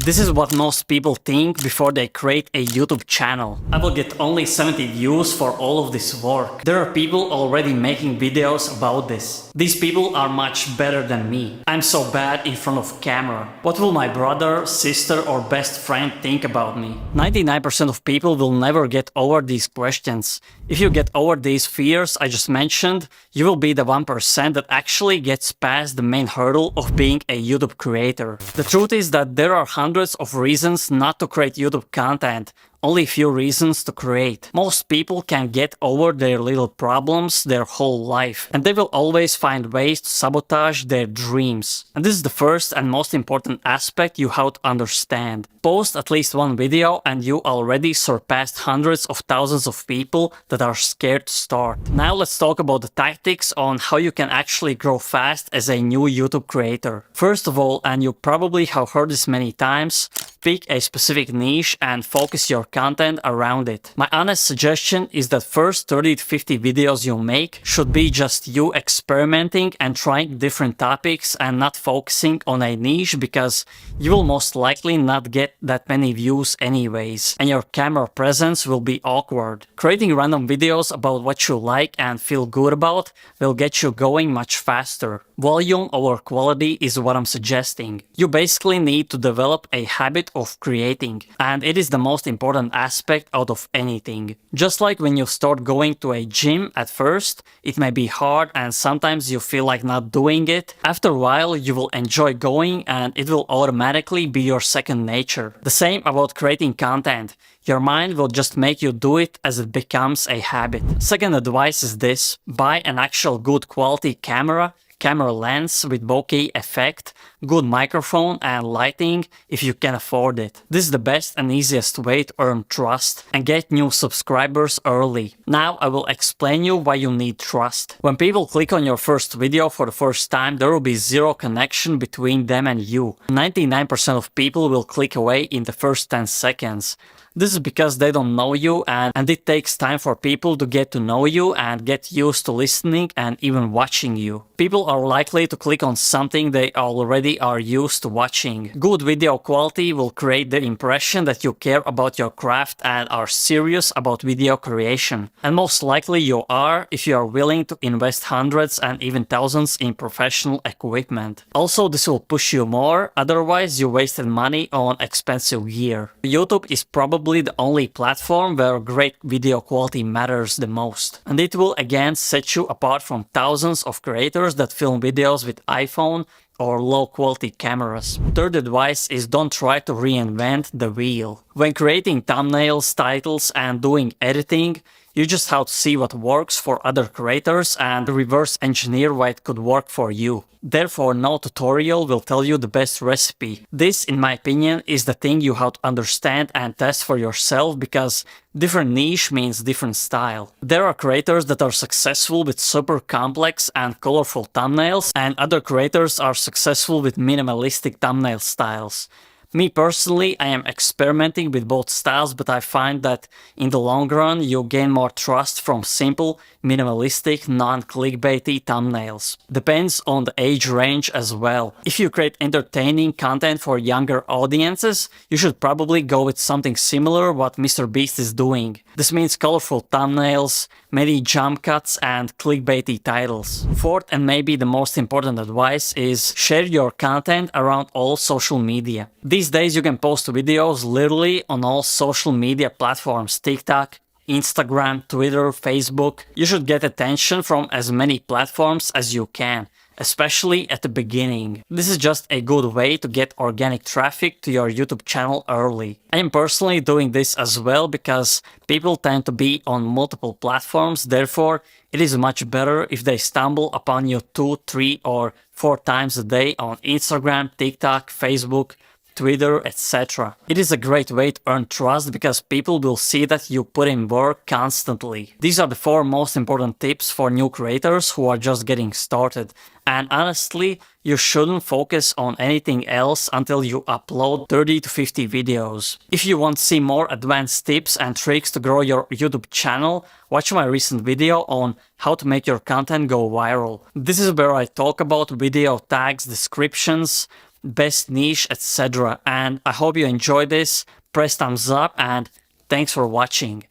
This is what most people think before they create a YouTube channel. I will get only 70 views for all of this work. There are people already making videos about this. These people are much better than me. I'm so bad in front of camera. What will my brother, sister or best friend think about me? 99% of people will never get over these questions. If you get over these fears I just mentioned, you will be the 1% that actually gets past the main hurdle of being a YouTube creator. The truth is that there are hundreds of reasons not to create YouTube content. Only few reasons to create. Most people can get over their little problems their whole life, and they will always find ways to sabotage their dreams. And this is the first and most important aspect you have to understand. Post at least one video and you already surpassed hundreds of thousands of people that are scared to start. Now let's talk about the tactics on how you can actually grow fast as a new YouTube creator. First of all, and you probably have heard this many times, pick a specific niche and focus your content around it. My honest suggestion is that first 30 to 50 videos you make should be just you experimenting and trying different topics and not focusing on a niche, because you will most likely not get that many views anyways, and your camera presence will be awkward. Creating random videos about what you like and feel good about will get you going much faster. Volume over quality is what I'm suggesting. You basically need to develop a habit of creating, and it is the most important aspect out of anything. Just like when you start going to a gym at first, it may be hard and sometimes you feel like not doing it. After a while you will enjoy going and it will automatically be your second nature. The same about creating content. Your mind will just make you do it as it becomes a habit. Second advice is this: buy an actual good quality camera lens with bokeh effect, good microphone and lighting if you can afford it. This is the best and easiest way to earn trust and get new subscribers early. Now I will explain you why you need trust. When people click on your first video for the first time, there will be zero connection between them and you. 99% of people will click away in the first 10 seconds. This is because they don't know you, and it takes time for people to get to know you and get used to listening and even watching you. People are likely to click on something they already are used to watching. Good video quality will create the impression that you care about your craft and are serious about video creation. And most likely you are if you are willing to invest hundreds and even thousands in professional equipment. Also, this will push you more, otherwise you wasted money on expensive gear. YouTube is probably the only platform where great video quality matters the most. And it will again set you apart from thousands of creators that film videos with iPhone or low quality cameras. Third advice is don't try to reinvent the wheel. When creating thumbnails, titles and doing editing, you just have to see what works for other creators and reverse engineer why it could work for you. Therefore, no tutorial will tell you the best recipe. This, in my opinion, is the thing you have to understand and test for yourself, because different niche means different style. There are creators that are successful with super complex and colorful thumbnails, and other creators are successful with minimalistic thumbnail styles. Me personally, I am experimenting with both styles, but I find that in the long run you gain more trust from simple, minimalistic, non-clickbaity thumbnails. Depends on the age range as well. If you create entertaining content for younger audiences, you should probably go with something similar what Mr. Beast is doing. This means colorful thumbnails, many jump cuts and clickbaity titles. Fourth and maybe the most important advice is share your content around all social media. These days you can post videos literally on all social media platforms: TikTok, Instagram, Twitter, Facebook. You should get attention from as many platforms as you can, especially at the beginning. This is just a good way to get organic traffic to your YouTube channel early. I am personally doing this as well because people tend to be on multiple platforms, therefore it is much better if they stumble upon you 2, 3 or 4 times a day on Instagram, TikTok, Facebook, Twitter, etc. It is a great way to earn trust because people will see that you put in work constantly. These are the 4 most important tips for new creators who are just getting started. And honestly, you shouldn't focus on anything else until you upload 30 to 50 videos. If you want to see more advanced tips and tricks to grow your YouTube channel, watch my recent video on how to make your content go viral. This is where I talk about video tags, descriptions, best niche, etc. And I hope you enjoyed this. Press thumbs up and thanks for watching.